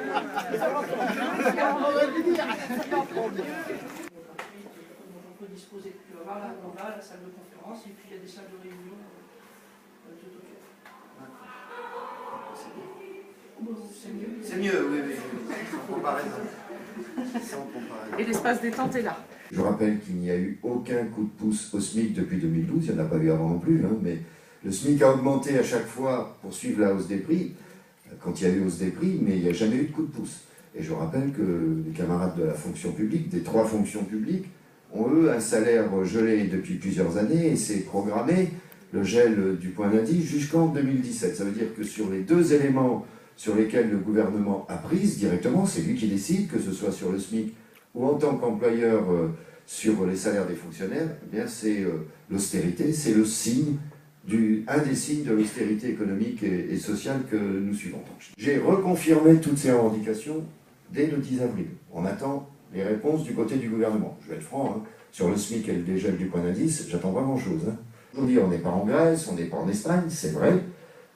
On peut disposer, tu vas voir là, la salle de conférence, et puis il y a des salles de réunion tout autour. C'est mieux, oui, sans comparaison. Et l'espace détente est là. Je rappelle qu'il n'y a eu aucun coup de pouce au SMIC depuis 2012, il n'y en a pas eu avant non plus, hein, mais le SMIC a augmenté à chaque fois pour suivre la hausse des prix, quand il y a eu hausse des prix, mais il n'y a jamais eu de coup de pouce. Et je rappelle que les camarades de la fonction publique, des 3 fonctions publiques, ont eux un salaire gelé depuis plusieurs années et c'est programmé le gel du point d'indice jusqu'en 2017. Ça veut dire que sur les 2 éléments sur lesquels le gouvernement a prise directement, c'est lui qui décide, que ce soit sur le SMIC ou en tant qu'employeur sur les salaires des fonctionnaires, eh bien c'est l'austérité, c'est le signe, un des signes de l'austérité économique et sociale que nous suivons. J'ai reconfirmé toutes ces revendications dès le 10 avril. On attend les réponses du côté du gouvernement. Je vais être franc, hein, sur le SMIC et le dégel du point d'indice, j'attends pas grand-chose. Hein. Aujourd'hui, on n'est pas en Grèce, on n'est pas en Espagne, c'est vrai,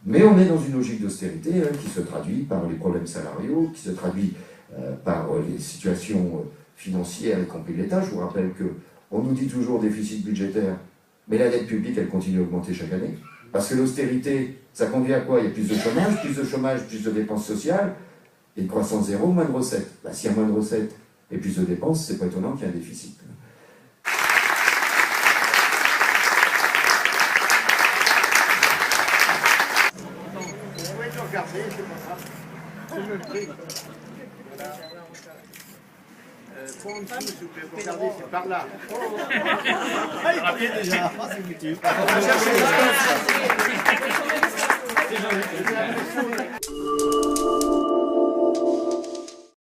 mais on est dans une logique d'austérité hein, qui se traduit par les problèmes salariaux, qui se traduit par les situations financières, y compris de l'État. Je vous rappelle qu'on nous dit toujours déficit budgétaire, mais la dette publique, elle continue à augmenter chaque année. Parce que l'austérité, ça conduit à quoi? Il y a plus de chômage, plus de dépenses sociales, et une croissance zéro, moins de recettes. Bah, s'il y a moins de recettes et plus de dépenses, c'est pas étonnant qu'il y ait un déficit. Regardez, c'est pas ça. C'est le prix. Pour en dessous, s'il vous plaît. Regardez, c'est par là. Ah, il paraît déjà. Ah, c'est foutu.